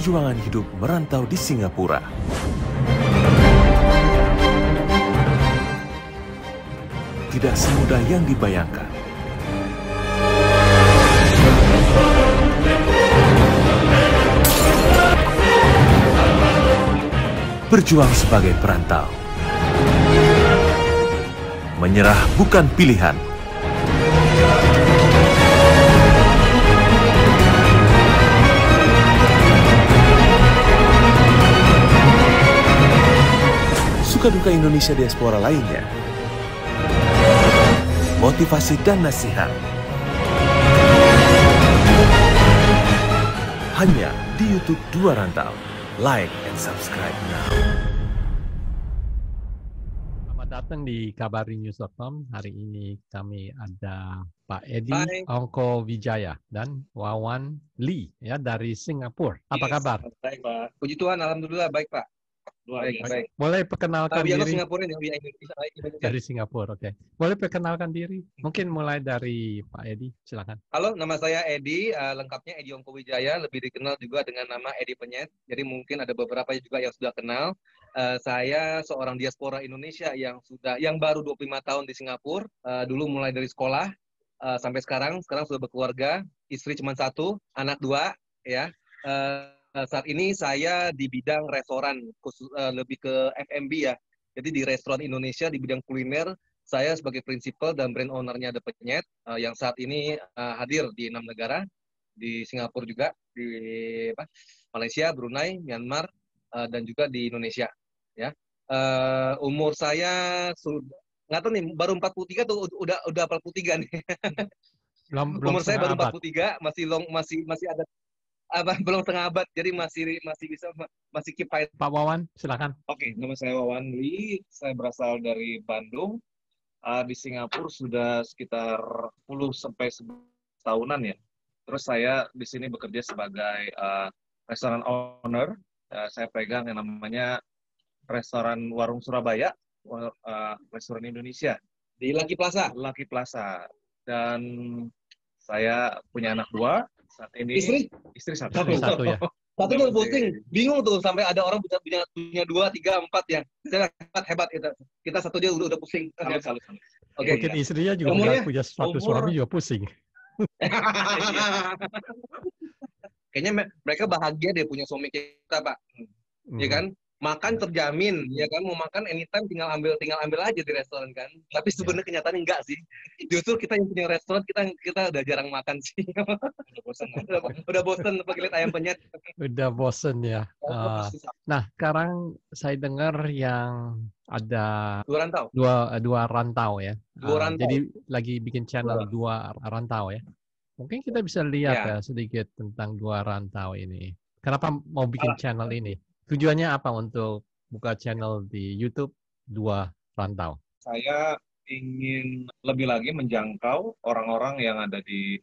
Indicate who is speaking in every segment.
Speaker 1: perjuangan hidup merantau di Singapura. Tidak semudah yang dibayangkan. Berjuang sebagai perantau. Menyerah bukan pilihan. Suka duka Indonesia diaspora lainnya. Motivasi dan nasihat. Hanya di YouTube Dua Rantau. Like and subscribe now.
Speaker 2: Selamat datang di kabarinews.com. Hari ini kami ada Pak Edi Ongko Wijaya dan Wawan Lee ya dari Singapura. Apa kabar?
Speaker 3: Baik, Pak. Puji Tuhan, alhamdulillah baik, Pak. Baik.
Speaker 2: Boleh perkenalkan diri?
Speaker 3: Singapura ini, Indonesia.
Speaker 2: Dari Singapura, oke. Boleh perkenalkan diri? Mungkin mulai dari Pak Edi, silakan.
Speaker 3: Halo, nama saya Edi, lengkapnya Edi Ongko Wijaya, lebih dikenal juga dengan nama Edi Penyet. Jadi mungkin ada beberapa juga yang sudah kenal. Saya seorang diaspora Indonesia yang baru 25 tahun di Singapura. Dulu mulai dari sekolah sampai sekarang sudah berkeluarga, istri cuma satu, anak dua, ya. Saat ini saya di bidang restoran, lebih ke F&B ya. Jadi di restoran Indonesia di bidang kuliner, saya sebagai prinsipal dan brand owner-nya The Penyet, yang saat ini hadir di 6 negara, di Singapura juga, di Malaysia, Brunei, Myanmar, dan juga di Indonesia. Ya, umur saya sudah nggak tahu nih, baru 43 tuh udah 43 nih. Umur saya baru 43, masih ada belum setengah abad, jadi masih keep fight.
Speaker 2: Pak Wawan, silakan.
Speaker 4: Oke, nama saya Wawan Lee. Saya berasal dari Bandung. Di Singapura sudah sekitar 10 sampai 11 tahunan ya. Terus saya di sini bekerja sebagai restoran owner. Saya pegang yang namanya restoran Warung Surabaya, restoran Indonesia
Speaker 3: Di Lucky Plaza.
Speaker 4: Lucky Plaza. Dan saya punya anak dua. Saat ini istri satu
Speaker 2: ya.
Speaker 3: Satu tuh pusing, bingung tuh sampai ada orang punya 2, 3, 4 ya. Hebat kita satu dia udah pusing.
Speaker 4: Salut.
Speaker 2: Oke. Mungkin istrinya juga punya satu suami juga pusing.
Speaker 3: Kayaknya mereka bahagia dia punya suami kita, Pak. Ya kan? Makan terjamin, ya kan, mau makan anytime tinggal ambil aja di restoran kan. Tapi sebenarnya kenyataannya enggak sih. Justru kita yang punya restoran kita udah jarang makan sih. Udah bosen pakai lihat ayam penyet.
Speaker 2: Udah bosen ya. Nah, sekarang saya dengar yang ada dua rantau ya. Jadi lagi bikin channel dua rantau ya. Mungkin kita bisa lihat ya sedikit tentang dua rantau ini. Kenapa mau bikin channel ini? Tujuannya apa untuk buka channel di YouTube Dua Rantau?
Speaker 4: Saya ingin lebih lagi menjangkau orang-orang yang ada di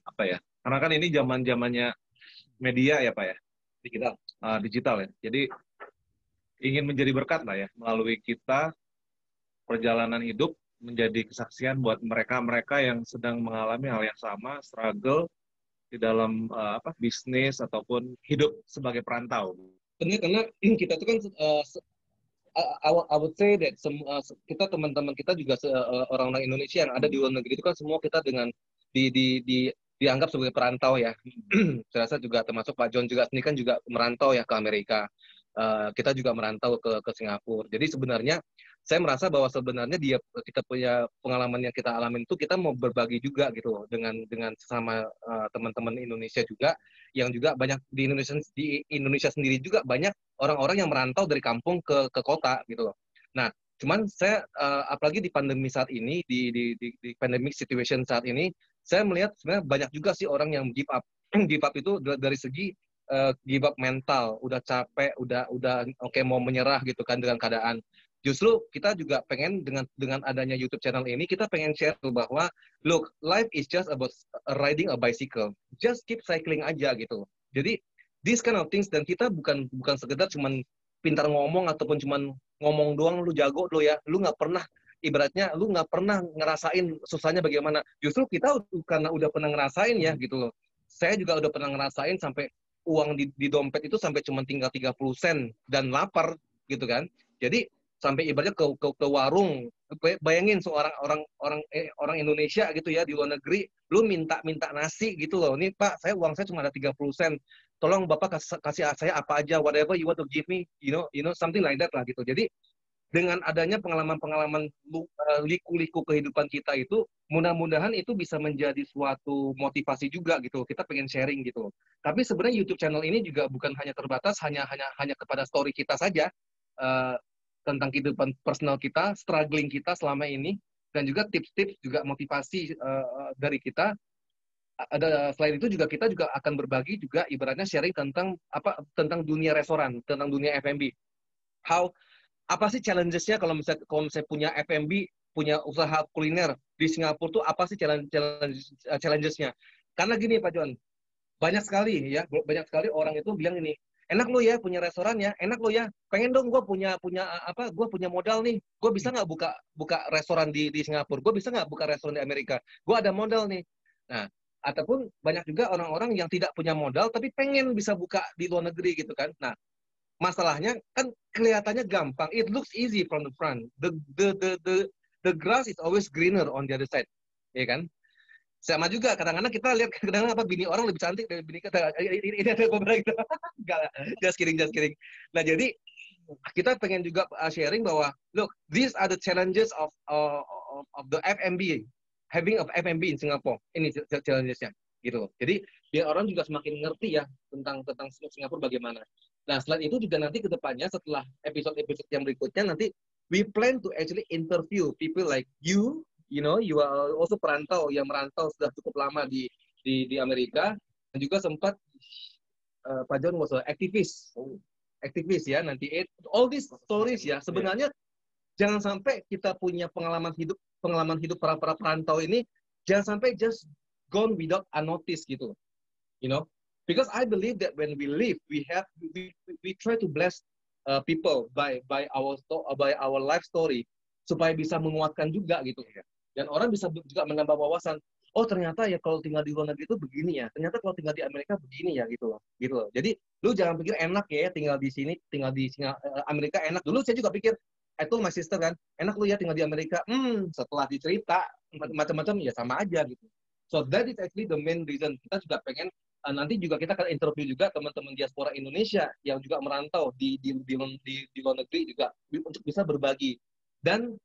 Speaker 4: karena kan ini zaman-zamannya media ya Pak ya, digital ya. Jadi ingin menjadi berkat lah ya melalui kita perjalanan hidup menjadi kesaksian buat mereka-mereka yang sedang mengalami hal yang sama, struggle di dalam bisnis ataupun hidup sebagai perantau.
Speaker 3: Karena kita tuh kan I would say that kita teman-teman kita juga orang-orang Indonesia yang ada di luar negeri itu kan semua kita dengan dianggap sebagai perantau ya. Saya rasa juga termasuk Pak John juga sendiri kan juga merantau ya ke Amerika. Kita juga merantau ke Singapura. Jadi sebenarnya saya merasa bahwa sebenarnya kita punya pengalaman yang kita alamin itu kita mau berbagi juga gitu dengan sesama teman-teman Indonesia juga yang juga banyak di Indonesia sendiri juga banyak orang-orang yang merantau dari kampung ke kota gitu loh. Nah, cuman saya apalagi di pandemi saat ini di pandemic situation saat ini saya melihat sebenarnya banyak juga sih orang yang give up. Give up itu dari segi give up mental, udah capek, udah mau menyerah gitu kan dengan keadaan. Justru kita juga pengen dengan adanya YouTube channel ini kita pengen share tuh bahwa look, life is just about riding a bicycle. Just keep cycling aja gitu. Jadi this kind of things, dan kita bukan sekedar cuman pintar ngomong ataupun cuman ngomong doang lu jago lo ya. Lu nggak pernah ibaratnya lu nggak pernah ngerasain susahnya bagaimana. Justru kita karena udah pernah ngerasain ya gitu loh. Saya juga udah pernah ngerasain sampai uang di dompet itu sampai cuma tinggal 30 sen dan lapar gitu kan. Jadi sampai ibaratnya ke warung, bayangin seorang orang Indonesia gitu ya di luar negeri, lu minta nasi gitu loh. Nih Pak, uang saya cuma ada 30 sen. Tolong Bapak kasih saya apa aja, whatever you want to give me, you know something like that lah gitu. Jadi dengan adanya pengalaman-pengalaman liku-liku kehidupan kita itu, mudah-mudahan itu bisa menjadi suatu motivasi juga gitu. Kita pengen sharing gitu. Tapi sebenarnya YouTube channel ini juga bukan hanya terbatas hanya kepada story kita saja tentang kehidupan personal kita, struggling kita selama ini, dan juga tips-tips juga motivasi dari kita. Selain itu juga kita juga akan berbagi juga ibaratnya sharing tentang dunia restoran, tentang dunia F&B. Apa sih challenges-nya kalau misalnya punya F&B, punya usaha kuliner di Singapura tuh apa sih challenges-nya? Karena gini Pak John, banyak sekali orang itu bilang ini, enak lo ya punya restoran ya, enak lo ya, pengen dong gue punya modal nih, gue bisa nggak buka restoran di Singapura, gue bisa nggak buka restoran di Amerika, gue ada modal nih. Nah, ataupun banyak juga orang-orang yang tidak punya modal tapi pengen bisa buka di luar negeri gitu kan. Nah, masalahnya kan kelihatannya gampang. It looks easy from the front. The grass is always greener on the other side, ya kan? Sama juga kadang-kadang kita lihat bini orang lebih cantik dari bini kita. Ini ada beberapa gitu. Enggak, just kidding. Nah jadi kita pengen juga sharing bahwa look, these are the challenges of the F&B, having of F&B in Singapore. Ini challenges-nya gitu. Jadi biar orang juga semakin ngerti ya tentang Singapura bagaimana. Nah, selain itu juga nanti ke depannya setelah episode-episode yang berikutnya nanti we plan to actually interview people like you know, you are also perantau yang merantau sudah cukup lama di Amerika, dan juga sempat Pak John was aktivis ya nanti. All these stories ya sebenarnya jangan sampai kita punya pengalaman hidup para perantau ini jangan sampai just gone without unnoticed gitu, you know. Because I believe that when we live, we try to bless people by our life story supaya bisa menguatkan juga gitu. Dan orang bisa juga menambah wawasan. Oh ternyata ya kalau tinggal di luar negeri itu begini ya. Ternyata kalau tinggal di Amerika begini ya gitu loh. Jadi lu jangan pikir enak ya tinggal di sini, Amerika enak. Dulu saya juga pikir itu my sister kan, enak lu ya tinggal di Amerika. Setelah dicerita macam-macam ya sama aja gitu. So that is actually the main reason kita juga pengen nanti juga kita akan interview juga teman-teman diaspora Indonesia yang juga merantau di luar negeri juga untuk bisa berbagi. Dan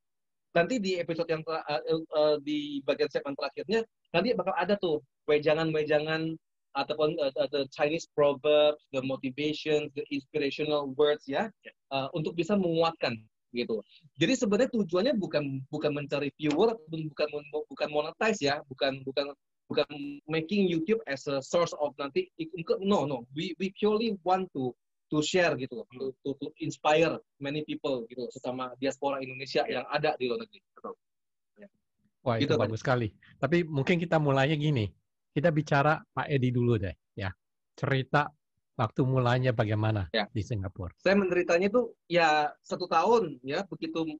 Speaker 3: nanti di episode yang di bagian segmen terakhirnya nanti bakal ada tuh wejangan-wejangan ataupun the Chinese proverbs, the motivation, the inspirational words ya untuk bisa menguatkan gitu. Jadi sebenarnya tujuannya bukan mencari viewer, bukan monetize ya, bukan making YouTube as a source of nanti no we purely want to share gitu, to inspire many people gitu sesama diaspora Indonesia yang ada di luar negeri.
Speaker 2: Wah itu gitu, bagus sekali. Tapi mungkin kita mulainya gini, kita bicara Pak Edi dulu deh ya, cerita waktu mulanya bagaimana di Singapura.
Speaker 3: Saya menderitanya itu ya 1 tahun ya, begitu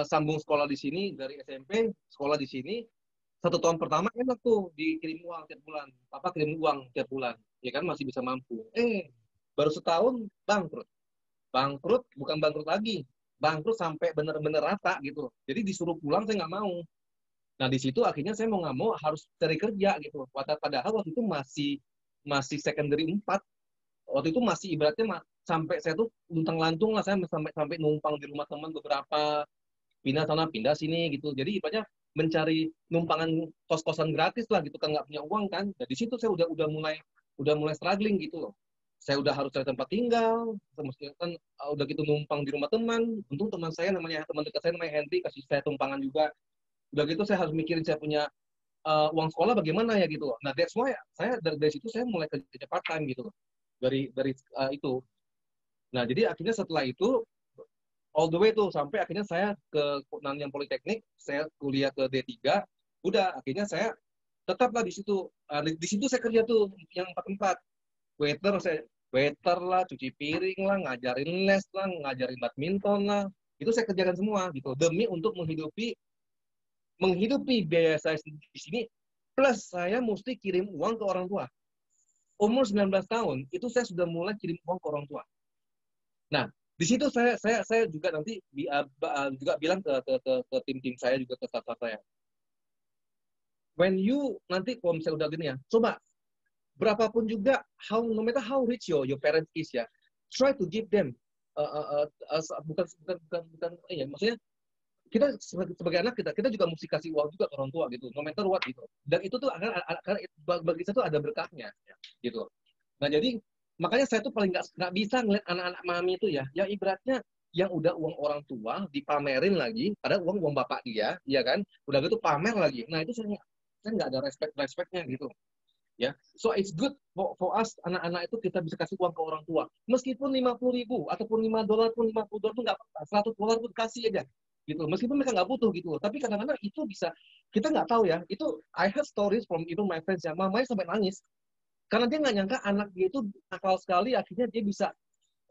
Speaker 3: sambung sekolah di sini dari SMP, sekolah di sini. 1 tahun pertama enak tuh dikirim uang tiap bulan, papa kirim uang tiap bulan, ya kan masih bisa mampu. Baru setahun bangkrut, bukan bangkrut lagi, bangkrut sampai bener-bener rata gitu. Jadi disuruh pulang saya nggak mau. Nah di situ akhirnya saya mau nggak mau harus cari kerja gitu. Padahal waktu itu masih secondary 4. Waktu itu masih ibaratnya sampai saya tuh luntang-lantung lah, saya sampai numpang di rumah teman beberapa, pindah sana pindah sini gitu. Jadi ibaratnya mencari numpangan kos-kosan gratis lah gitu kan, nggak punya uang kan. Nah, di situ saya udah mulai struggling gitu loh. Saya udah harus cari tempat tinggal, kan udah gitu numpang di rumah teman. Untung teman dekat saya namanya Henry kasih saya tumpangan juga. Udah gitu saya harus mikirin saya punya uang sekolah bagaimana ya gitu loh. Nah that's why saya dari situ saya mulai kerja part time gitu loh. Dari itu. Nah jadi akhirnya setelah itu all the way tuh sampai akhirnya saya ke Nanyang Politeknik, saya kuliah ke D3, udah akhirnya saya tetaplah di situ. Di situ saya kerja tuh yang 4-4. Waiter lah, cuci piring lah, ngajarin les lah, ngajarin badminton lah. Itu saya kerjakan semua gitu demi untuk menghidupi biaya saya di sini, plus saya mesti kirim uang ke orang tua. umur 19 tahun itu saya sudah mulai kirim uang ke orang tua. Nah, di situ saya juga nanti juga bilang ke tim-tim saya juga ke staff saya. When you nanti kalau misalnya udah gini ya, coba berapapun juga, no matter how rich your parents is ya, try to give them bukan ya, maksudnya kita sebagai anak kita juga mesti kasih uang juga ke orang tua gitu, no matter what gitu. Dan itu tuh akan bagi saya tuh ada berkahnya gitu. Nah jadi makanya saya tuh paling nggak bisa ngeliat anak-anak mami itu ya, yang ibaratnya yang udah uang orang tua dipamerin lagi, padahal uang bapak dia, ya kan, udah gitu pamer lagi. Nah itu saya nggak ada respectnya gitu. Ya, so it's good for us anak-anak itu kita bisa kasih uang ke orang tua, meskipun 50.000 ataupun $5 pun $50 pun nggak apa-apa, $100 pun kasih aja gitu, meskipun mereka nggak butuh gitu. Tapi kadang-kadang itu bisa kita nggak tahu ya. Itu I heard stories from even my friends ya, mamanya sampai nangis karena dia nggak nyangka anak dia itu nakal sekali, akhirnya dia bisa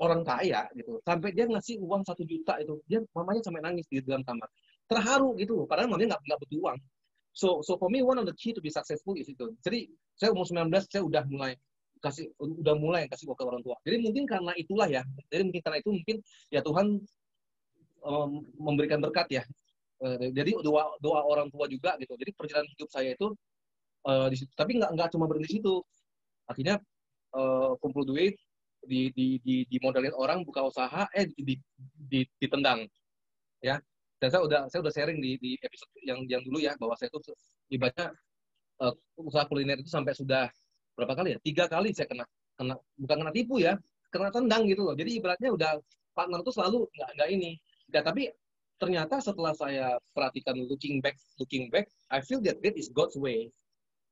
Speaker 3: orang kaya gitu, sampai dia ngasih uang 1 juta itu, dia mamanya sampai nangis di dalam kamar, terharu gitu, padahal mamanya nggak butuh uang. So for me one of the key to be successful is itu. Jadi saya umur 19 saya udah mulai kasih uang ke orang tua. Jadi mungkin karena itulah ya. Jadi mungkin karena itu mungkin ya Tuhan memberikan berkat ya. Jadi doa orang tua juga gitu. Jadi perjalanan hidup saya itu di situ. Tapi nggak cuma berhenti di situ. Akhirnya kumpul duit, dimodalin orang buka usaha, ditendang ya. Dan saya udah sharing di episode yang dulu ya, bahwa saya itu ibaratnya usaha kuliner itu sampai sudah berapa kali ya? 3 kali saya kena bukan kena tipu ya, kena tendang gitu loh. Jadi ibaratnya udah partner tuh selalu nggak ini. Ya, tapi ternyata setelah saya perhatikan looking back, I feel that is God's way.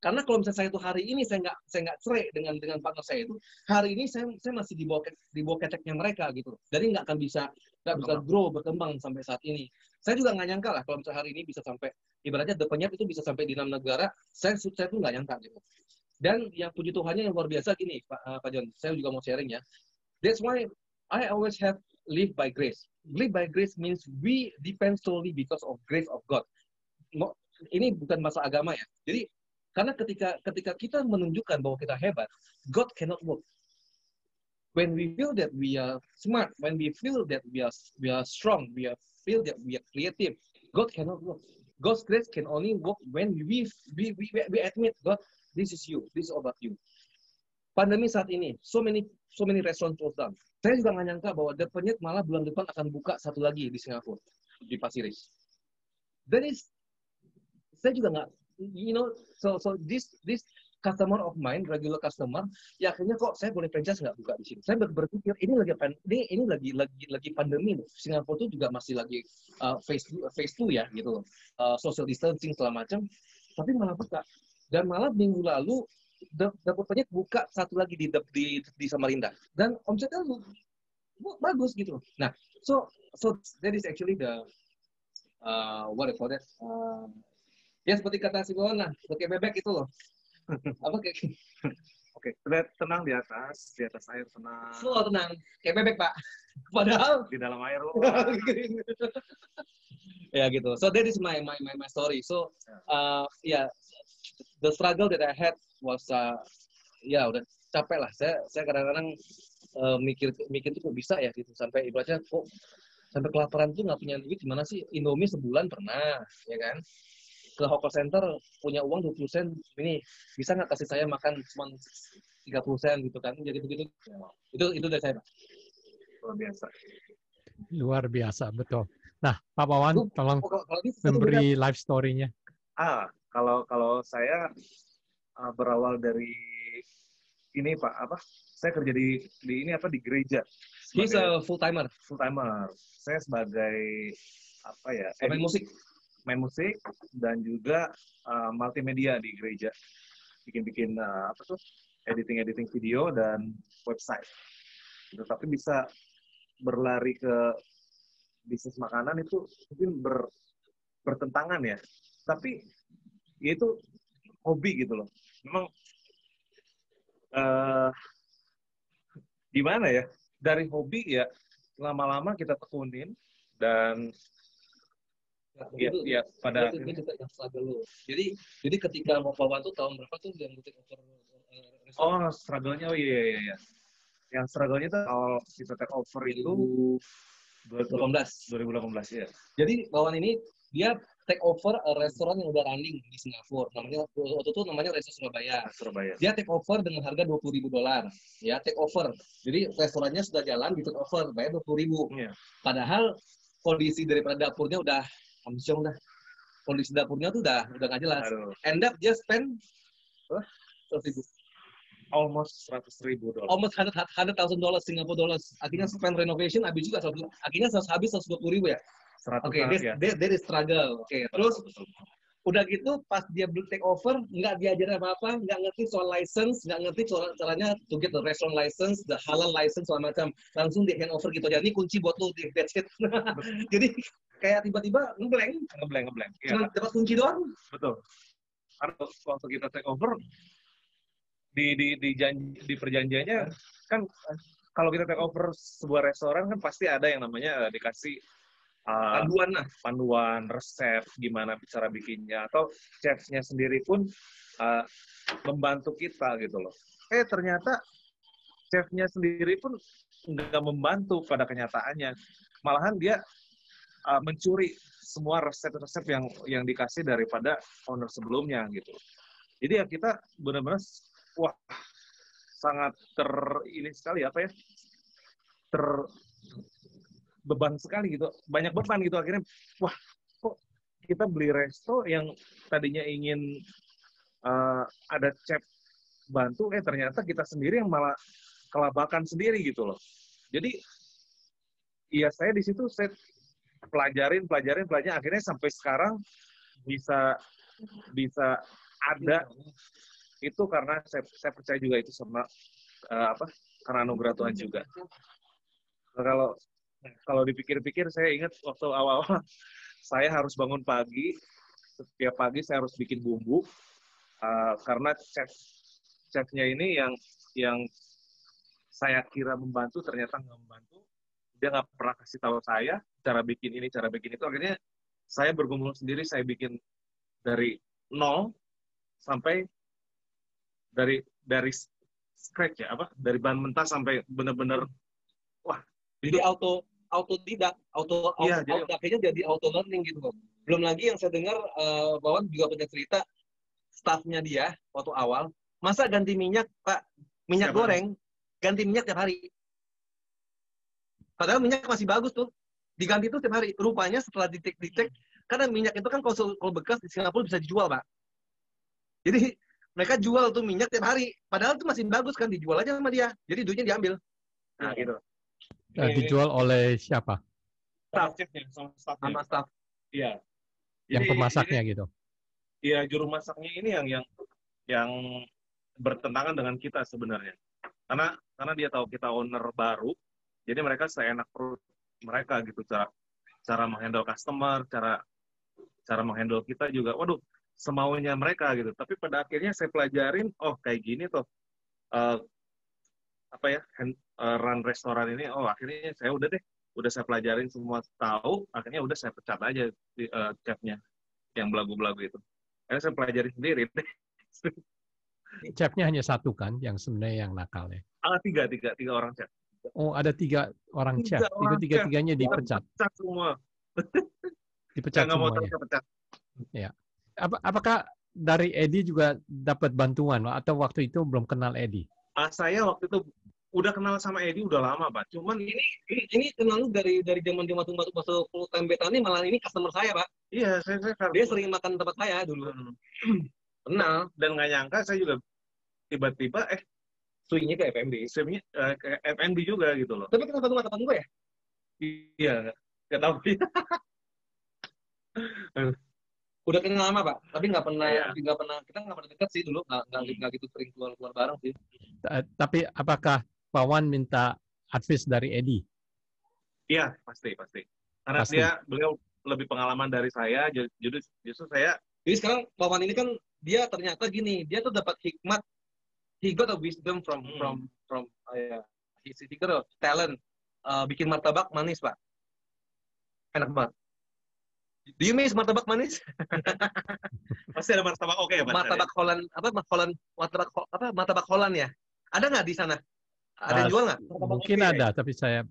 Speaker 3: Karena kalau misalnya saya itu hari ini saya nggak cerai dengan partner saya itu, hari ini saya masih di bawah keteknya mereka gitu. Jadi nggak bisa grow, berkembang sampai saat ini. Saya juga nggak nyangka lah kalau misalnya hari ini bisa sampai ibaratnya The Penyet itu bisa sampai di 6 negara. Saya tuh nggak nyangka gitu. Dan yang puji Tuhannya yang luar biasa gini, Pak John, saya juga mau sharing ya. That's why I always have live by grace. Live by grace means we depend solely because of grace of God. Ini bukan masalah agama ya. Jadi karena ketika kita menunjukkan bahwa kita hebat, God cannot work. When we feel that we are smart, when we feel that we are strong, feel that we are creative, God cannot work. God's grace can only work when we admit, God, this is you, this is about you. Pandemi saat ini, so many restaurant closed down. Saya juga nggak nyangka bahwa The Penyet malah bulan depan akan buka satu lagi di Singapura, di Pasir Ris. Saya juga nggak, so this customer of mine, regular customer, ya akhirnya kok saya boleh franchise nggak buka di sini. Saya berpikir ini lagi pandemi, Singapura itu juga masih lagi phase 2 ya gitu, social distancing segala macam, tapi malah buka. Dan malah minggu lalu dapat Penyet buka satu lagi di Samarinda, dan omsetnya bagus gitu. Nah, so that is actually the what I call that. Ya seperti kata si Bola, seperti bebek itu loh. Apa kayak
Speaker 4: Oke, tenang di atas air tenang.
Speaker 3: Slow tenang, kayak bebek Pak. Padahal
Speaker 4: di dalam air loh.
Speaker 3: Ya gitu. So that is my story. So the struggle that I had was ya udah capek lah. Saya kadang-kadang mikir tuh kok bisa ya gitu, sampai ibaratnya kok sampai kelaparan tuh nggak punya duit, gimana sih? Indomie sebulan pernah, ya kan? Ke hawker center punya uang 20 sen, ini bisa nggak kasih saya makan cuma 30 sen gitu kan, jadi begitu. Itu dari saya Pak.
Speaker 2: Luar biasa, betul. Nah, Pak Wawan, tolong memberi life story-nya.
Speaker 4: Kalau saya berawal dari ini Pak, saya kerja di gereja.
Speaker 3: He's a full timer.
Speaker 4: Saya sebagai main musik dan juga multimedia di gereja, bikin editing video dan website. Tapi bisa berlari ke bisnis makanan itu mungkin bertentangan ya, tapi ya itu hobi gitu loh. Memang gimana ya, dari hobi ya lama-lama kita tekunin dan ya pada
Speaker 3: itu yang struggle lo. Jadi ketika mau Wawan tuh tahun berapa tuh yang butik over
Speaker 4: Oh, struggle-nya, oh iya. Yang struggle-nya tuh kalau kita take over itu 2018 ya.
Speaker 3: Jadi Wawan ini dia take over restoran yang udah running di Singapura. Waktu itu namanya Resto Surabaya. Dia take over dengan harga $20.000. Ya, take over. Jadi restorannya sudah jalan, di take over, bayar $20.000.
Speaker 4: Iya.
Speaker 3: Padahal kondisi daripada dapurnya udah amsyong dah. Kondisi dapurnya tuh udah nggak jelas.
Speaker 4: Aduh.
Speaker 3: End up dia spend $100.000.
Speaker 4: Almost $100.000.
Speaker 3: Almost $100,000 Singapore dollars. Akhirnya spend renovation habis juga akhirnya habis $120.000 ya. Oke, there is struggle. Oke, terus udah gitu pas dia take over nggak diajarin apa-apa, nggak ngerti soal license, nggak ngerti soal caranya to get the restaurant license, the halal license soal macam, langsung di hand over gitu aja. Ini kunci buat lu, that's it. Jadi kayak tiba-tiba ngeblank. Cuma dapat kunci doang.
Speaker 4: Betul. Karena waktu kita take over di perjanjiannya kan kalau kita take over sebuah restoran kan pasti ada yang namanya dikasih panduan resep gimana cara bikinnya, atau chefnya sendiri pun membantu kita gitu loh. Ternyata chefnya sendiri pun nggak membantu pada kenyataannya, malahan dia mencuri semua resep-resep yang dikasih daripada owner sebelumnya gitu. Jadi ya kita benar-benar wah sangat beban sekali gitu, banyak beban gitu. Akhirnya wah kok kita beli resto yang tadinya ingin ada chef bantu, ternyata kita sendiri yang malah kelabakan sendiri gitu loh. Jadi iya, saya di situ saya pelajarin akhirnya sampai sekarang bisa ada itu karena saya percaya juga itu sama karena anugerah Tuhan juga. Kalau dipikir-pikir, saya ingat waktu awal-awal saya harus bangun pagi, setiap pagi saya harus bikin bumbu, karena chefnya ini yang saya kira membantu ternyata nggak membantu. Dia nggak pernah kasih tahu saya cara bikin ini, cara bikin itu. Akhirnya saya bergumul sendiri, saya bikin dari nol sampai dari scratch ya, dari bahan mentah sampai benar-benar wah.
Speaker 3: Jadi autodidak, akhirnya jadi auto learning gitu loh. Belum lagi yang saya dengar Wawan juga punya cerita staffnya dia waktu awal, masa ganti minyak Pak, minyak goreng, ganti minyak tiap hari. Padahal minyak masih bagus tuh, diganti tuh tiap hari. Rupanya setelah dicek, karena minyak itu kan kalau bekas di Singapura bisa dijual Pak. Jadi mereka jual tuh minyak tiap hari, padahal tuh masih bagus kan, dijual aja sama dia. Jadi duitnya diambil. Nah gitu.
Speaker 2: Dijual oleh siapa?
Speaker 3: Sama staff.
Speaker 4: Iya.
Speaker 2: Yang pemasaknya gitu.
Speaker 4: Iya, juru masaknya ini yang bertentangan dengan kita sebenarnya. Karena dia tahu kita owner baru, jadi mereka seenak perut mereka gitu, cara menghandle customer, cara menghandle kita juga. Waduh, semaunya mereka gitu. Tapi pada akhirnya saya pelajarin, oh kayak gini tuh. Run restoran ini, akhirnya saya udah saya pelajarin semua, tahu, akhirnya udah saya pecat aja chefnya yang belagu-belagu itu. Akhirnya saya pelajari sendiri.
Speaker 2: Chefnya hanya satu kan, yang sebenarnya yang nakal ya?
Speaker 4: Tiga orang chef.
Speaker 2: Oh, ada 3 orang chef. Itu tiga-tiganya dipecat.
Speaker 4: Dipecat semua.
Speaker 2: Dipecat semuanya. Ya. Apakah dari Eddie juga dapat bantuan, atau waktu itu belum kenal Eddie?
Speaker 4: Saya waktu itu udah kenal sama Eddie udah lama, Pak. Cuman
Speaker 3: ini kenal dari zaman dia masuk full time Betani, malah ini customer saya, Pak.
Speaker 4: Iya,
Speaker 3: dia sering makan tempat saya dulu. Kenal.
Speaker 4: Dan nggak nyangka saya juga tiba-tiba
Speaker 3: swingnya ke FMB.
Speaker 4: Swingnya ke FMB juga gitu loh.
Speaker 3: Tapi kenapa nggak teman gue ya?
Speaker 4: Iya, nggak tahu.
Speaker 3: Udah kenal lama Pak, tapi nggak pernah kita nggak pernah dekat sih dulu, nggak gitu sering keluar bareng sih.
Speaker 2: Tapi apakah Pak Wan minta advice dari Eddie?
Speaker 4: Iya, pasti. Karena beliau lebih pengalaman dari saya, justru saya.
Speaker 3: Jadi sekarang Pak Wan ini kan dia ternyata gini, dia tuh dapat hikmat, he got a wisdom from he got a talent, bikin martabak manis Pak, enak banget. Do you miss martabak manis?
Speaker 4: Pasti ada martabak oke ya, Pak?
Speaker 3: Martabak Holland martabak Holland ya? Ada nggak di sana? Ada yang jual nggak?
Speaker 2: Mungkin ada, tapi saya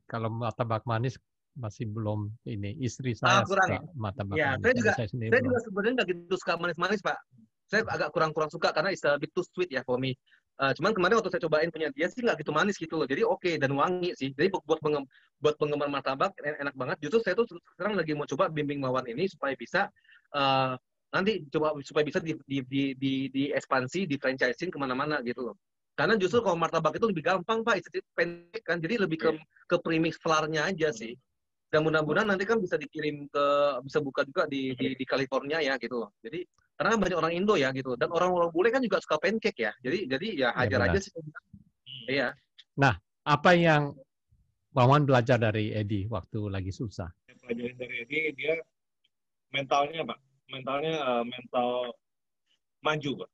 Speaker 2: kalau martabak manis masih belum ini. Istri saya
Speaker 3: kurang
Speaker 2: suka martabak
Speaker 3: ya.
Speaker 2: manis.
Speaker 3: Saya juga sebenarnya nggak gitu suka manis-manis, Pak. Saya agak kurang suka karena it's a bit too sweet ya for me. Cuman kemarin waktu saya cobain punya dia sih nggak gitu manis gitu loh. Jadi oke, dan wangi sih. Jadi buat penggemar martabak enak banget. Justru saya tuh sekarang lagi mau coba bimbing Wawan ini supaya bisa nanti coba supaya bisa di ekspansi, di franchising kemana-mana gitu loh. Karena justru kalau martabak itu lebih gampang, Pak, pendek kan. Jadi lebih ke premix flour-nya aja sih. Dan mudah-mudahan nanti kan bisa dikirim bisa buka juga di California ya gitu loh. Jadi karena banyak orang Indo ya gitu, dan orang-orang bule kan juga suka pancake ya. Jadi ya hajar aja sih. Iya.
Speaker 2: Nah, apa yang Wawan belajar dari Edi waktu lagi susah?
Speaker 4: Pelajarin dari Edi, dia mentalnya, Pak. Mental maju, Pak.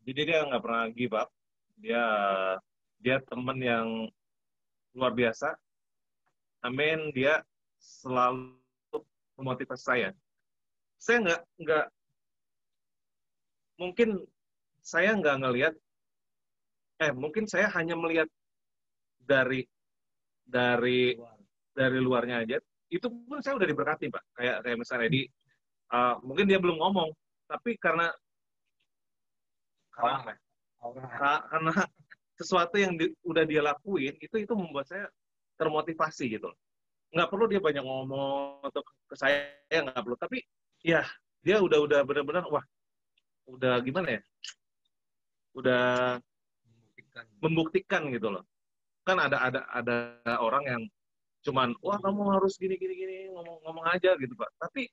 Speaker 4: Jadi dia nggak pernah give up. Dia teman yang luar biasa. Amin, dia selalu memotivasi saya. Saya nggak mungkin saya nggak ngelihat, mungkin saya hanya melihat dari luarnya aja. Itu pun saya udah diberkati, Pak. Kayak misalnya Edi, mungkin dia belum ngomong, tapi karena sesuatu yang udah dia lakuin, itu membuat saya termotivasi gitu. Nggak perlu dia banyak ngomong atau ke saya, nggak perlu. Tapi ya dia udah benar-benar, wah, udah gimana ya? Udah membuktikan gitu loh. Kan ada orang yang cuman, wah, kamu harus gini ngomong aja gitu, Pak. Tapi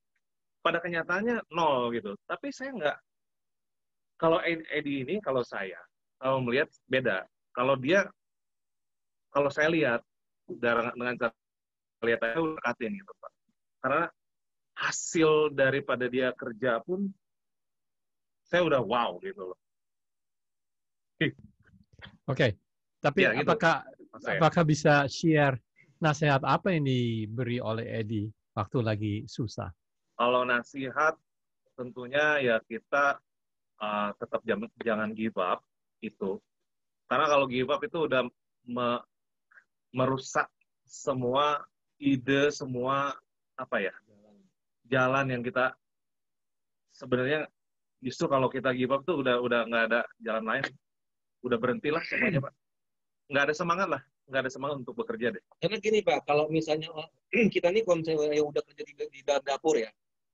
Speaker 4: pada kenyataannya nol gitu. Tapi saya nggak, kalau Edi ini, kalau melihat beda. Kalau saya lihat dengan cara lihat saya udah dekatin gitu, Pak. Karena hasil daripada dia kerja pun saya udah wow gitu loh.
Speaker 2: Oke. Tapi
Speaker 4: ya, gitu.
Speaker 2: apakah bisa share nasihat apa yang diberi oleh Edi waktu lagi susah?
Speaker 4: Kalau nasihat tentunya ya kita tetap jangan give up itu. Karena kalau give up itu udah merusak semua ide, semua jalan yang kita sebenarnya. Justru kalau kita give up tuh udah nggak ada jalan lain, udah berhentilah semuanya, Pak. Nggak ada semangat untuk bekerja deh.
Speaker 3: Karena gini, Pak, kalau misalnya kita nih kalau misalnya yang udah kerja di dapur ya,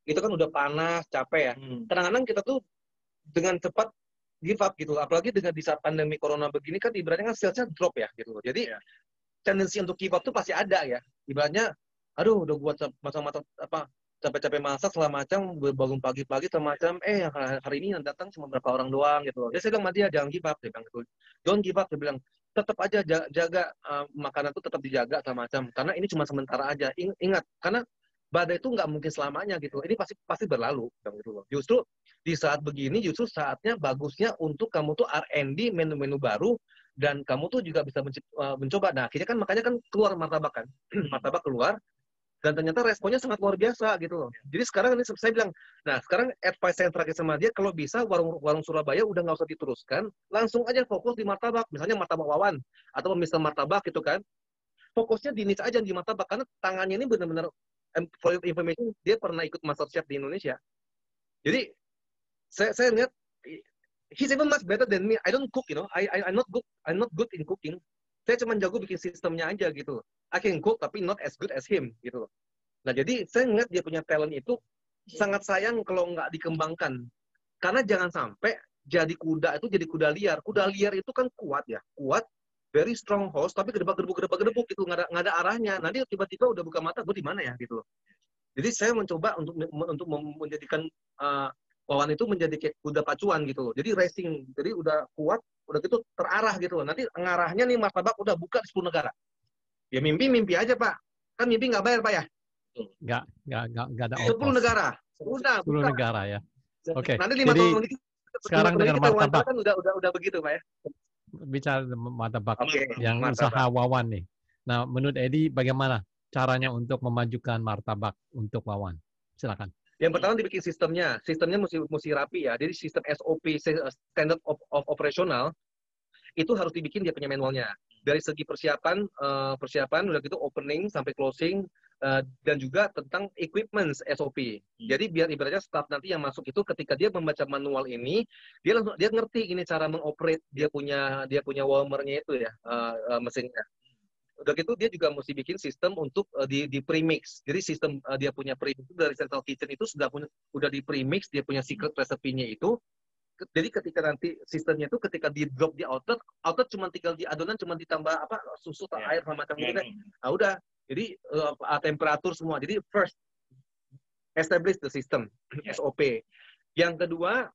Speaker 3: itu kan udah panas, capek ya. Kadang-kadang kita tuh dengan cepat give up gitu, apalagi di saat pandemi corona begini kan ibaratnya kan salesnya drop ya gitu. Jadi tendensi untuk give up tuh pasti ada ya. Ibaratnya, aduh, udah buat masa-masa capek-capek masak segala macam, bangun pagi-pagi semacam, hari ini yang datang cuma berapa orang doang gitu loh. Jadi saya bilang sama dia, jangan give up, dia bilang gitu. Don't give up, dia bilang, tetap aja jaga makanan itu tetap dijaga segala macam, karena ini cuma sementara aja. Ingat, karena badai itu nggak mungkin selamanya gitu. Ini pasti berlalu gitu loh. Justru di saat begini, justru saatnya bagusnya untuk kamu tuh R&D menu-menu baru, dan kamu tuh juga bisa mencoba. Nah, akhirnya kan makanya kan keluar martabak kan, martabak keluar. Dan ternyata responnya sangat luar biasa gitu loh. Jadi sekarang ini saya bilang, nah sekarang advice saya yang terakhir sama dia, kalau bisa warung Surabaya udah nggak usah diteruskan, langsung aja fokus di martabak. Misalnya martabak Wawan, atau misal martabak gitu kan. Fokusnya di niche aja di martabak, karena tangannya ini benar-benar, for your information, dia pernah ikut MasterChef di Indonesia. Jadi, saya lihat, he's even much better than me. I don't cook, you know. I'm not good in cooking. Saya cuma jago bikin sistemnya aja gitu. I can cook tapi not as good as him gitu loh. Nah jadi saya ngeliat dia punya talent itu sangat sayang kalau nggak dikembangkan. Karena jangan sampai jadi kuda kuda liar. Kuda liar itu kan kuat ya, very strong horse, tapi gedebak-gedebuk gitu, nggak ada arahnya. Nanti tiba-tiba udah buka mata, gue di mana ya gitu loh. Jadi saya mencoba untuk menjadikan Wawan itu menjadi kayak kuda pacuan gitu loh. Jadi racing, jadi udah kuat, udah gitu terarah gitu loh. Nanti ngarahnya nih martabak udah buka di 10 negara. Ya mimpi aja, Pak. Kan mimpi nggak bayar, Pak ya?
Speaker 2: Nggak ada
Speaker 3: 10 negara. Udah
Speaker 2: 10 negara ya. Oke.
Speaker 3: Nanti 5 tahun lagi
Speaker 2: sekarang dengan martabak
Speaker 3: kan udah begitu, Pak ya.
Speaker 2: Bicara martabak yang usaha Wawan nih. Nah, menurut Edi bagaimana caranya untuk memajukan martabak untuk Wawan? Silakan.
Speaker 3: Yang pertama dibikin sistemnya mesti rapi ya. Jadi sistem SOP, standard of operational, itu harus dibikin dia punya manualnya. Dari segi persiapan udah gitu opening sampai closing, dan juga tentang equipment SOP. Jadi biar ibaratnya staff nanti yang masuk itu ketika dia membaca manual ini, dia ngerti ini cara mengoperate dia punya warmernya itu ya, mesinnya. Udah gitu dia juga mesti bikin sistem untuk di premix. Jadi sistem dia punya premix itu dari central kitchen itu udah di premix, dia punya secret recipe-nya itu. Jadi ketika nanti sistemnya itu ketika di drop di outlet cuma tinggal di adonan cuma ditambah susu atau air macam gitu deh. Nah udah. Jadi temperatur semua. Jadi first establish the system, SOP. Yang kedua,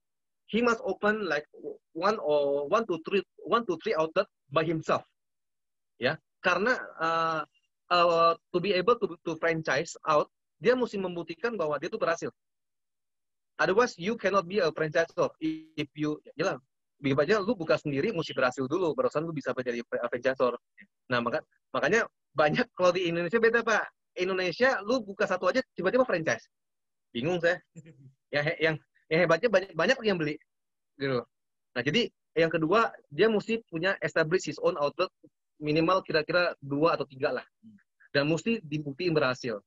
Speaker 3: he must open like one to three outlet by himself. Ya. Karena to be able to franchise out, dia mesti membuktikan bahwa dia itu berhasil. Otherwise, you cannot be a franchisor. If you, jelas, aja lu buka sendiri, mesti berhasil dulu, barusan lu bisa menjadi franchisor. Nah, makanya banyak, kalau di Indonesia beda, Pak. Indonesia, lu buka satu aja, tiba-tiba franchise. Bingung saya. Yang hebatnya banyak yang beli. Gitu. Nah, jadi yang kedua, dia mesti punya establish his own outlet, minimal kira-kira 2 atau 3 lah. Dan mesti dibuktiin berhasil.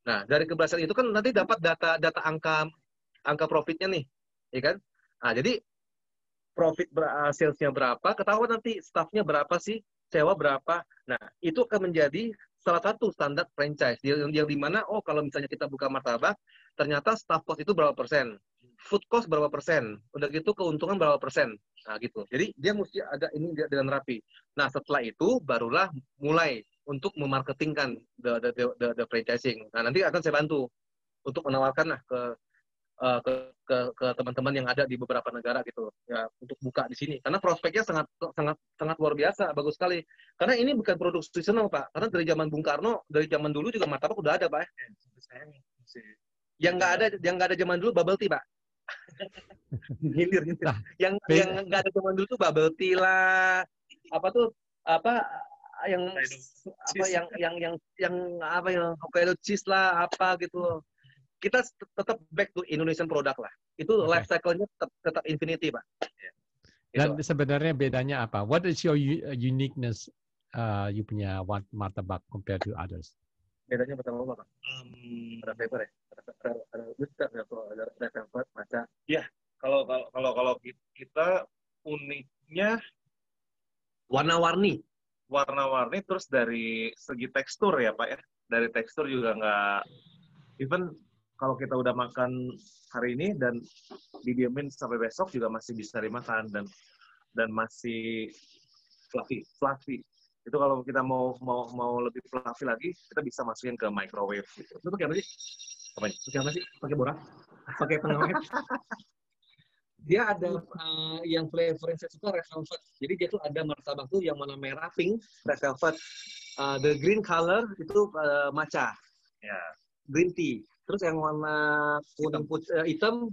Speaker 3: Nah, dari keberhasilan itu kan nanti dapat data angka profitnya nih. Ya kan? Nah, jadi profit salesnya berapa, ketahuan nanti staffnya berapa sih, sewa berapa. Nah, itu akan menjadi salah satu standar franchise. Yang dimana, kalau misalnya kita buka martabak, ternyata staff cost itu berapa persen. Food cost berapa persen, udah gitu keuntungan berapa persen, nah gitu. Jadi dia mesti ada ini dengan rapi. Nah setelah itu barulah mulai untuk memarketingkan the franchising. Nah nanti akan saya bantu untuk menawarkan lah ke teman-teman yang ada di beberapa negara gitu ya untuk buka di sini. Karena prospeknya sangat luar biasa, bagus sekali. Karena ini bukan produk seasonal Pak. Karena dari zaman Bung Karno, dari zaman dulu juga martabak udah ada Pak. Yang nggak ada zaman dulu bubble tea Pak. Nyindir. Yang nggak ada zaman dulu tuh bubble tea lah, yang Hokkaido cheese lah, gitu. Kita tetap back to Indonesian product lah. Itu life cycle-nya tetap infinity, Pak.
Speaker 2: Dan sebenarnya bedanya apa? What is your uniqueness you punya martabak compared to others?
Speaker 3: Bedanya pertama apa, Pak? Ada flavor ya? Ada flavor, maca.
Speaker 4: Ya, kalau kita uniknya
Speaker 3: warna-warni,
Speaker 4: terus dari segi tekstur ya Pak ya. Dari tekstur juga nggak, even kalau kita udah makan hari ini dan didiemin sampai besok juga masih bisa dimakan dan masih fluffy. Itu kalau kita mau lebih fluffy lagi, kita bisa masukin ke microwave gitu.
Speaker 3: Itu pakai apa sih? Pakai borak? Pakai pengawet? Dia ada yang flavor yang saya suka red velvet. Jadi dia tuh ada martabak tuh yang warna merah pink red velvet. The green color itu matcha.
Speaker 4: Ya.
Speaker 3: Green tea. Terus yang warna kuning hitam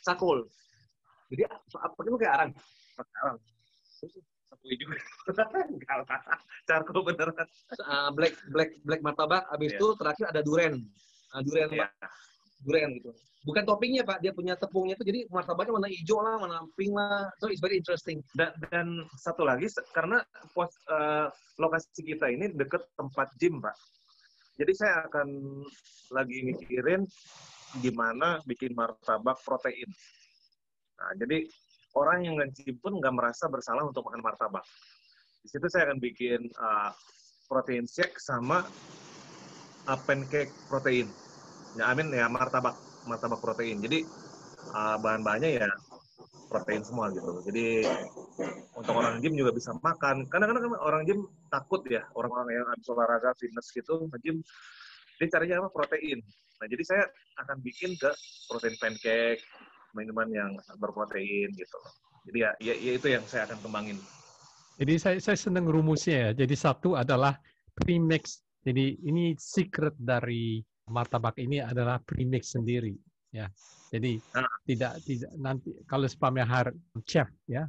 Speaker 3: sakul. Jadi pakai arang.
Speaker 4: Sakul juga. Charcoal beneran.
Speaker 3: Black martabak. Abis itu terakhir ada durian. Durian gitu. Bukan toppingnya Pak, dia punya tepungnya itu, jadi martabaknya warna hijau lah, warna pink lah, so it's very interesting.
Speaker 4: Dan satu lagi, karena lokasi kita ini deket tempat gym Pak, jadi saya akan lagi mikirin gimana bikin martabak protein. Nah, jadi orang yang nge-gym pun nggak merasa bersalah untuk makan martabak. Di situ saya akan bikin protein shake sama pancake protein. Ya, martabak protein. Jadi bahan-bahannya ya protein semua gitu. Jadi untuk orang gym juga bisa makan. Kadang-kadang orang gym takut ya, orang-orang yang habis olahraga fitness gitu, nge-gym, dia carinya apa? Protein. Nah, jadi saya akan bikin ke protein pancake, minuman yang berprotein gitu. Jadi ya itu yang saya akan kembangin.
Speaker 2: Jadi saya senang rumusnya ya. Jadi satu adalah premix. Jadi ini secret dari martabak ini adalah premix sendiri ya. Jadi tidak nanti kalau spamnya chef ya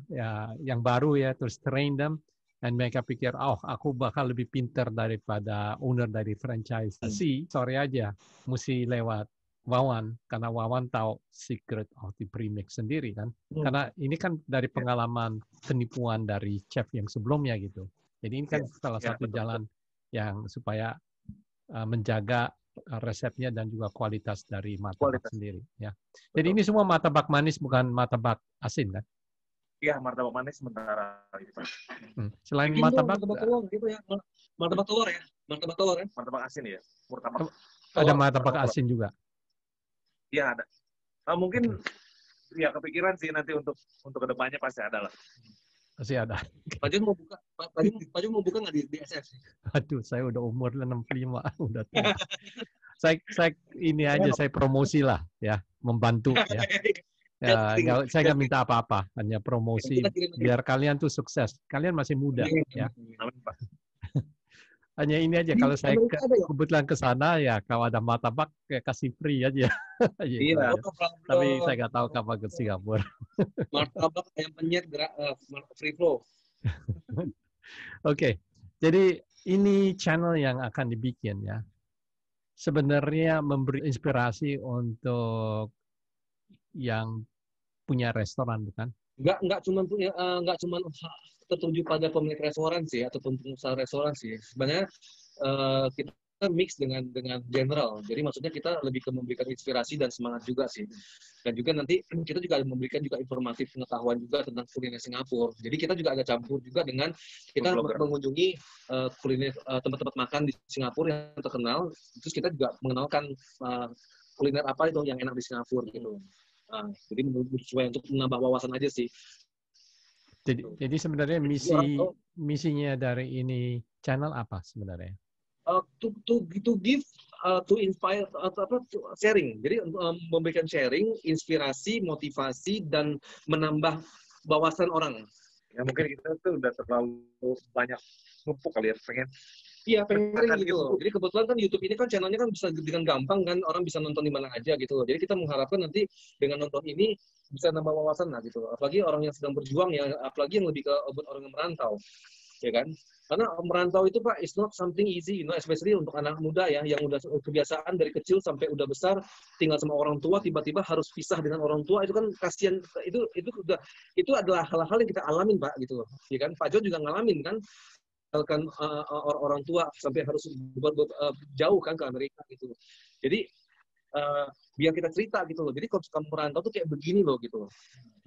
Speaker 2: yang baru ya terus train them and mereka pikir aku bakal lebih pintar daripada owner dari franchise. Sorry aja mesti lewat Wawan, karena Wawan tahu secret of the premix sendiri kan. Karena ini kan dari pengalaman penipuan dari chef yang sebelumnya gitu. Jadi ini kan salah satu jalan yang supaya menjaga resepnya dan juga kualitas dari martabak sendiri. Ya. Jadi ini semua martabak manis bukan martabak asin kan?
Speaker 4: Iya, martabak manis sementara itu.
Speaker 2: Selain martabak
Speaker 3: telur gitu ya. Martabak telur ya. Martabak telur ya.
Speaker 4: Martabak asin ya. Martabak.
Speaker 2: Ada martabak asin juga.
Speaker 4: Iya ada. Mungkin ya kepikiran sih nanti untuk kedepannya pasti ada lah.
Speaker 2: Pasti ada.
Speaker 3: Pak Jun mau buka nggak di SF?
Speaker 2: Aduh, saya udah umur 65, udah tua. saya ini aja, saya promosi lah ya, membantu ya. Saya nggak minta apa-apa, hanya promosi biar kalian tuh sukses. Kalian masih muda ya. Hanya ini aja, kalau saya kebetulan ke sana ya, kalau ada martabak kayak kasih free aja.
Speaker 3: Iya.
Speaker 2: Tapi saya nggak tahu kapan ke Singapura.
Speaker 3: Martabak yang penyet free flow.
Speaker 2: Oke, jadi ini channel yang akan dibikin ya. Sebenarnya memberi inspirasi untuk yang punya restoran, bukan?
Speaker 3: Nggak cuma tertuju pada pemilik restoran sih ataupun pengusaha restoran sih. Sebenarnya kita mix dengan general. Jadi maksudnya kita lebih ke memberikan inspirasi dan semangat juga sih. Dan juga nanti kita juga memberikan juga informasi pengetahuan juga tentang kuliner Singapura. Jadi kita juga ada campur juga dengan kita mengunjungi kuliner tempat-tempat makan di Singapura yang terkenal. Terus kita juga mengenalkan kuliner apa itu yang enak di Singapura gitu. Jadi sesuai untuk menambah wawasan aja sih.
Speaker 2: Jadi sebenarnya misinya dari ini channel apa sebenarnya?
Speaker 3: To give, to inspire, sharing. Jadi memberikan sharing, inspirasi, motivasi, dan menambah wawasan orang.
Speaker 4: Ya mungkin kita tuh udah terlalu banyak numpuk kali ya,
Speaker 3: pengen gitu. Jadi kebetulan kan YouTube ini kan channelnya kan bisa dengan gampang kan, orang bisa nonton di mana aja gitu. Jadi kita mengharapkan nanti dengan nonton ini bisa nambah wawasan lah gitu. Apalagi orang yang sedang berjuang ya, apalagi yang lebih ke orang yang merantau, ya kan? Karena merantau itu Pak, it's not something easy, especially untuk anak muda ya, yang udah kebiasaan dari kecil sampai udah besar tinggal sama orang tua, tiba-tiba harus pisah dengan orang tua, itu kan kasihan. Itu adalah hal-hal yang kita alamin Pak gitu, ya kan? Pak Jo juga ngalamin kan. Orang tua sampai harus jauh kan ke Amerika gitu. Jadi biar kita cerita gitu loh. Jadi kalau kamu merantau tuh kayak begini loh gitu loh.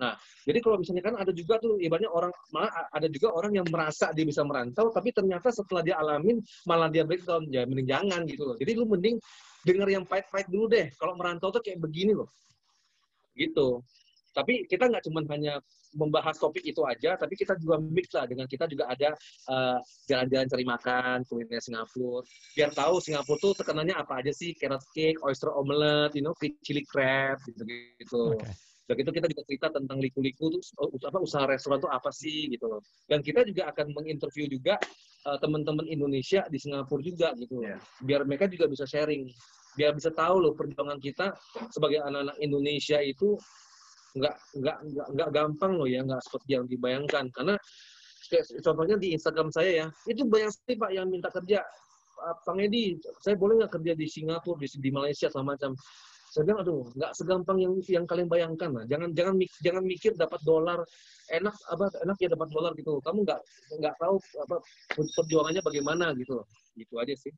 Speaker 3: Nah, jadi kalau misalnya kan ada juga tuh ibaratnya ada juga orang yang merasa dia bisa merantau, tapi ternyata setelah dia alamin malah dia breakdown. Ya mending jangan gitu loh. Jadi lu mending denger yang pahit-pahit dulu deh. Kalau merantau tuh kayak begini loh. Gitu. Tapi kita nggak cuma hanya membahas topik itu aja, tapi kita juga mix lah dengan kita juga ada jalan-jalan cari makan, kuliner Singapura. Biar tahu Singapura tuh terkenalnya apa aja sih, carrot cake, oyster omelette, chili crab, gitu-gitu. Okay. Dan itu kita juga cerita tentang liku-liku tuh, usaha restoran tuh apa sih gitu loh. Dan kita juga akan menginterview juga teman-teman Indonesia di Singapura juga gitu. Yeah. Biar mereka juga bisa sharing, biar bisa tahu loh perjuangan kita sebagai anak-anak Indonesia itu nggak gampang loh ya, nggak seperti yang dibayangkan. Karena contohnya di Instagram saya ya, itu banyak sekali Pak yang minta kerja. Bang Edi, saya boleh nggak kerja di Singapura, di Malaysia sama macam. Saya bilang aduh, nggak segampang yang kalian bayangkan lah. Jangan mikir dapat dolar enak ya dapat dolar gitu. Kamu nggak tahu perjuangannya bagaimana gitu. Gitu aja sih.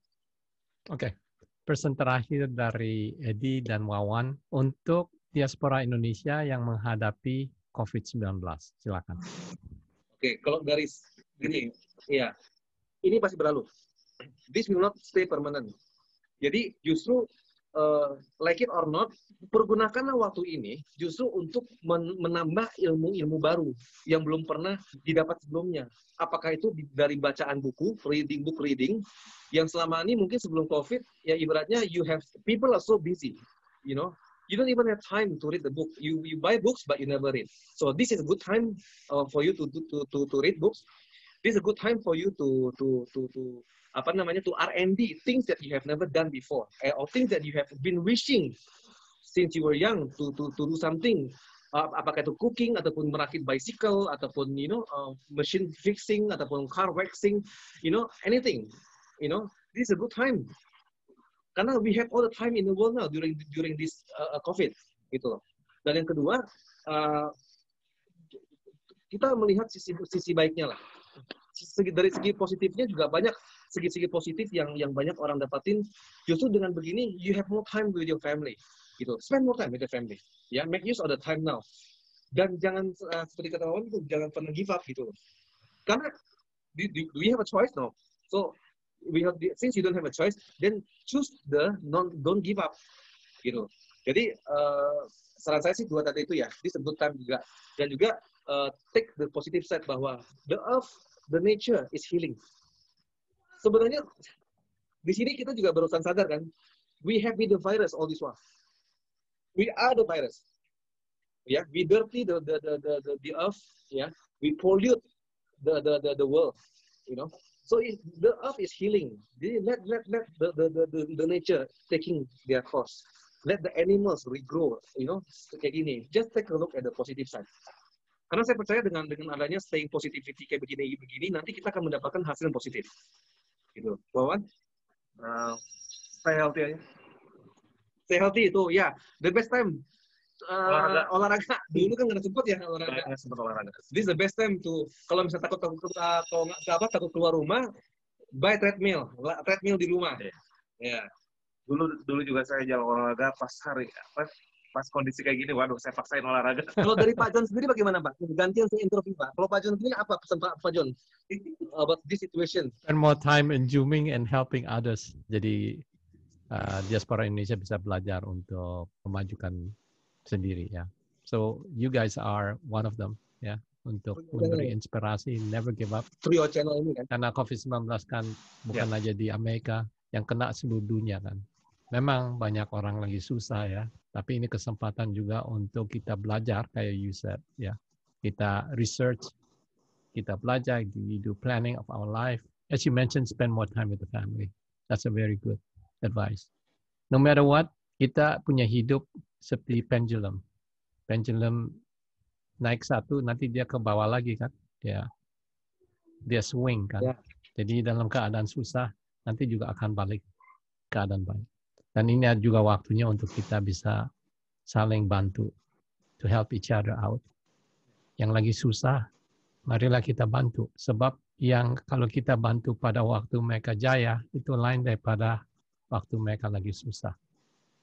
Speaker 2: Oke. Pesan terakhir dari Edi dan Wawan untuk diaspora Indonesia yang menghadapi COVID-19. Silakan.
Speaker 3: Oke, kalau dari gini, ya, ini pasti berlalu. This will not stay permanent. Jadi justru like it or not, pergunakanlah waktu ini justru untuk menambah ilmu-ilmu baru yang belum pernah didapat sebelumnya. Apakah itu dari bacaan buku, book reading, yang selama ini mungkin sebelum COVID, ya ibaratnya people are so busy, you don't even have time to read the book. You buy books, but you never read. So this is a good time for you to read books. This is a good time for you to R&D things that you have never done before, or things that you have been wishing since you were young to do something. Apakah itu cooking ataupun merakit bicycle ataupun machine fixing ataupun car waxing, anything. This is a good time. Karena we have all the time in the world now during this COVID gitu loh. Dan yang kedua, kita melihat sisi baiknya lah. Dari segi positifnya juga banyak segi-segi positif yang banyak orang dapatin. Justru dengan begini, you have more time with your family gitu. Spend more time with your family. Ya, make use of the time now. Dan jangan seperti kata Wawan itu, jangan pernah give up gitu loh. Karena do we have a choice? No. So since you don't have a choice, then choose don't give up gitu. Jadi saran saya sih 2 tadi itu ya, this is a good time juga. Dan juga take the positive side bahwa the earth, the nature is healing. Sebenarnya di sini kita juga barusan sadar kan, we have been the virus all this while. We are the virus. Yeah, we dirty the earth. Yeah, we pollute the world. You know. So the earth is healing. Let the nature taking their course. Let the animals regrow. You know, kayak gini. Just take a look at the positive side. Karena saya percaya dengan adanya staying positivity kayak begini, nanti kita akan mendapatkan hasil yang positif. Gitu. Wawan?
Speaker 4: Stay healthy aja.
Speaker 3: Stay healthy itu, ya. The best time. Olahraga. Dulu kan nggak sempet ya olahraga.
Speaker 4: Nggak sempet olahraga.
Speaker 3: This is the best time to, kalau misalnya takut keluar rumah, buy treadmill di rumah. Ya.
Speaker 4: Dulu juga saya jalan olahraga pas kondisi kayak gini, waduh saya paksain olahraga.
Speaker 3: Kalau dari Pak John sendiri bagaimana Pak? Gantian saya interview Pak. Kalau Pak John sendiri apa pesan Pak John about this situation?
Speaker 2: Spend more time in zooming and helping others. Jadi diaspora Indonesia bisa belajar untuk memajukan sendiri ya. So you guys are one of them ya, untuk memberi inspirasi, never give up.
Speaker 3: Trio channel ini kan.
Speaker 2: Karena COVID-19 kan bukan aja di Amerika, yang kena seluruh dunia kan. Memang banyak orang lagi susah ya, tapi ini kesempatan juga untuk kita belajar kayak you said ya. Kita research, kita belajar, we do planning of our life. As you mentioned, spend more time with the family. That's a very good advice. No matter what, kita punya hidup seperti pendulum. Pendulum naik satu, nanti dia ke bawah lagi kan. Dia swing kan. Yeah. Jadi dalam keadaan susah, nanti juga akan balik keadaan baik. Dan ini juga waktunya untuk kita bisa saling bantu. To help each other out. Yang lagi susah, marilah kita bantu. Sebab yang kalau kita bantu pada waktu mereka jaya, itu lain daripada waktu mereka lagi susah.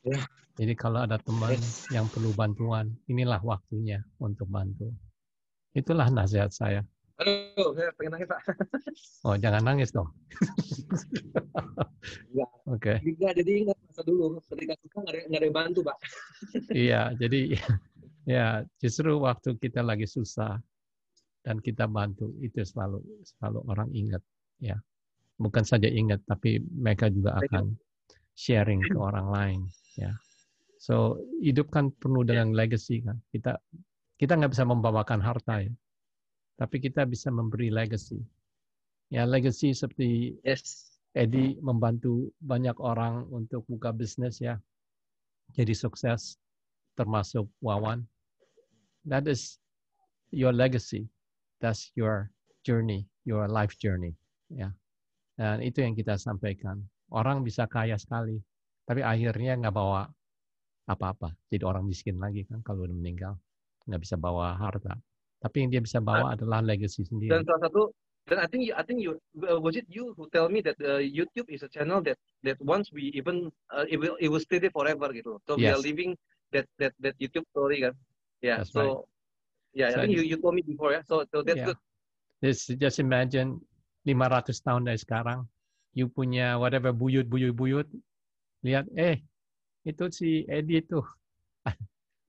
Speaker 2: Yeah. Jadi kalau ada teman yang perlu bantuan, inilah waktunya untuk bantu. Itulah nasihat saya.
Speaker 3: Aduh, saya pengen nangis, Pak.
Speaker 2: Oh, jangan nangis dong. Oke.
Speaker 3: Jadi ingat masa dulu, ketika susah nggak ada yang bantu, Pak.
Speaker 2: Iya, jadi ya justru waktu kita lagi susah dan kita bantu, itu selalu orang ingat. Ya, bukan saja ingat, tapi mereka juga akan sharing ke orang lain. Ya, so hidup kan penuh dengan legacy kan. Kita nggak bisa membawakan harta ya, tapi kita bisa memberi legacy. Ya, legacy seperti Eddie membantu banyak orang untuk buka bisnis ya, jadi sukses, termasuk Wawan. That is your legacy. That's your journey, your life journey. Ya, dan itu yang kita sampaikan. Orang bisa kaya sekali, tapi akhirnya nggak bawa apa-apa. Jadi orang miskin lagi kan kalau udah meninggal. Nggak bisa bawa harta. Tapi yang dia bisa bawa adalah legacy sendiri.
Speaker 3: Dan salah satu, dan I think you was it you who tell me that YouTube is a channel that once we even it will stay there forever gitu. So we are living that YouTube story kan. Yeah.
Speaker 2: That's
Speaker 3: so right. I think you told me before ya. So that's good.
Speaker 2: Just imagine 500 tahun dari sekarang, you punya whatever buyut, lihat, itu si Eddie itu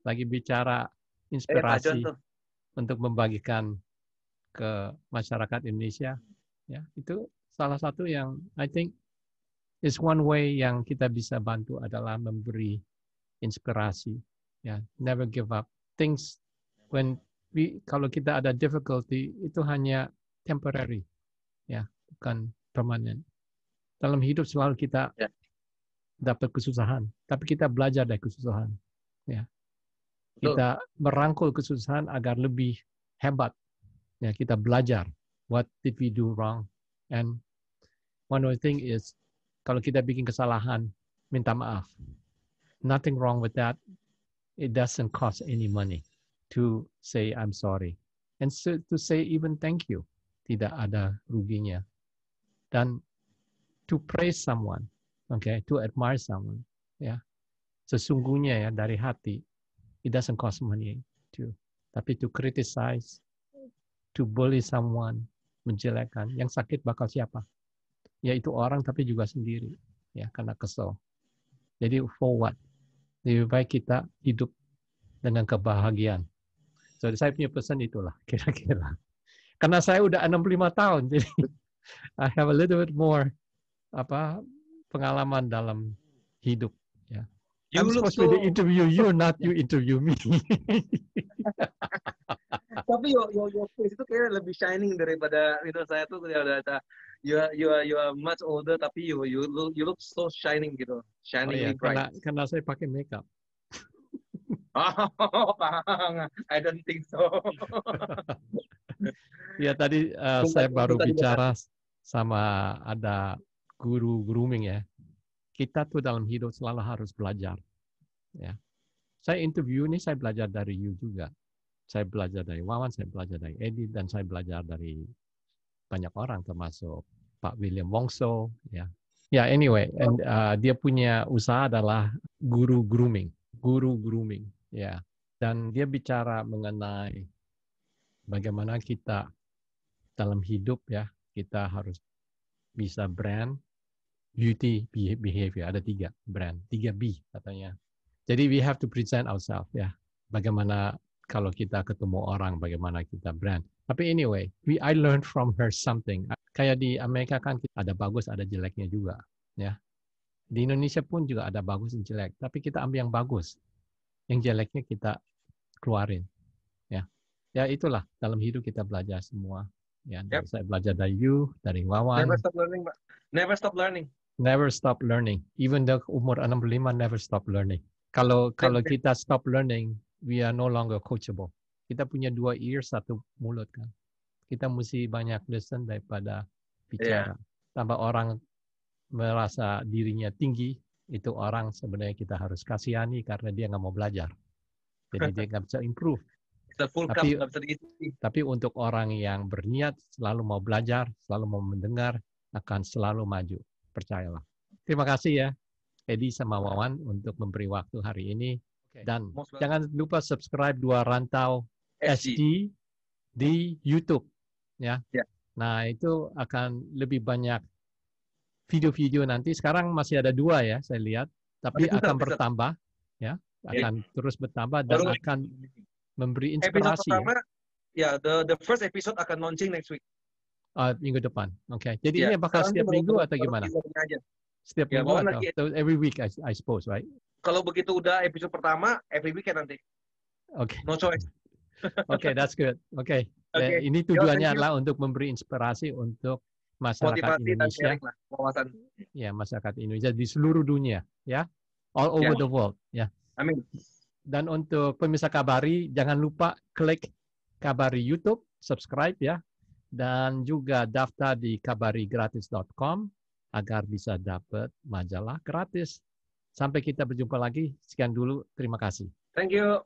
Speaker 2: lagi bicara inspirasi untuk membagikan ke masyarakat Indonesia. Ya, itu salah satu yang I think is one way yang kita bisa bantu adalah memberi inspirasi. Ya, never give up. Things kalau kita ada difficulty itu hanya temporary. Ya, bukan permanent. Dalam hidup selalu kita dapat kesusahan, tapi kita belajar dari kesusahan. Ya. Kita merangkul kesusahan agar lebih hebat. Ya, kita belajar what did we do wrong. And one of the thing is kalau kita bikin kesalahan, minta maaf. Nothing wrong with that. It doesn't cost any money to say I'm sorry. And so, to say even thank you. Tidak ada ruginya. Dan to praise someone, okay, to admire someone, ya. Sesungguhnya ya dari hati, it doesn't cost money to. Tapi to criticize, to bully someone, menjelekkan, yang sakit bakal siapa? Yaitu orang tapi juga sendiri, ya, karena kesel. Jadi for what? Lebih baik kita hidup dengan kebahagiaan. So, saya punya pesan itulah kira-kira. Karena saya udah 65 tahun, jadi I have a little bit more pengalaman dalam hidup. Ya. I'm supposed to interview you, not you interview me.
Speaker 3: Tapi your face itu kayak lebih shining daripada itu. Saya tuh you are much older, tapi you look so shining gitu, shining bright.
Speaker 2: Karena saya pakai makeup.
Speaker 3: Oh, I don't think so.
Speaker 2: Ya tadi saya baru bicara sama ada guru grooming ya. Kita tuh dalam hidup selalu harus belajar. Ya. Saya interview ini saya belajar dari you juga. Saya belajar dari Wawan, saya belajar dari Edi, dan saya belajar dari banyak orang termasuk Pak William Wongso. Ya, anyway, and dia punya usaha adalah guru grooming. Ya, dan dia bicara mengenai bagaimana kita dalam hidup ya, kita harus bisa brand, beauty, behavior. Ada 3 brand, 3B katanya. Jadi we have to present ourselves ya. Bagaimana kalau kita ketemu orang, bagaimana kita brand. Tapi anyway, I learned from her something. Kayak di Amerika kan ada bagus, ada jeleknya juga ya. Di Indonesia pun juga ada bagus dan jelek. Tapi kita ambil yang bagus. Yang jeleknya kita keluarin. Ya itulah dalam hidup kita belajar semua. Ya, saya belajar dari you, dari Wawan.
Speaker 3: Never stop learning, Pak. Never stop learning.
Speaker 2: Never stop learning. Even though umur 65, never stop learning. Kalau kita stop learning, we are no longer coachable. Kita punya 2 ears, 1 mulut kan. Kita mesti banyak listen daripada bicara. Tambah orang merasa dirinya tinggi, itu orang sebenarnya kita harus kasihani karena dia nggak mau belajar. Jadi dia nggak bisa improve. Tapi untuk orang yang berniat selalu mau belajar, selalu mau mendengar, akan selalu maju. Percayalah. Terima kasih ya, Edi sama Wawan untuk memberi waktu hari ini. Dan jangan lupa subscribe Dua Rantau SD di YouTube. Ya. Nah itu akan lebih banyak video-video nanti. Sekarang masih ada 2 ya, saya lihat. Tapi akan bertambah. Ya, akan terus bertambah dan akan memberi inspirasi.
Speaker 3: Episode pertama, the first episode akan launching next week.
Speaker 2: Minggu depan. Oke. Jadi ini bakal setiap minggu atau gimana? Setiap minggu atau every week, I suppose, right?
Speaker 3: Kalau begitu udah episode pertama, every week nanti.
Speaker 2: Oke.
Speaker 3: No choice.
Speaker 2: Oke, that's good. Oke. Ini tujuannya adalah untuk memberi inspirasi untuk masyarakat Indonesia. Ya, masyarakat Indonesia di seluruh dunia, ya. All over the world, ya.
Speaker 3: Amin.
Speaker 2: Dan untuk pemirsa Kabari, jangan lupa klik Kabari YouTube, subscribe ya, dan juga daftar di kabarigratis.com agar bisa dapat majalah gratis. Sampai kita berjumpa lagi. Sekian dulu. Terima kasih.
Speaker 3: Thank you.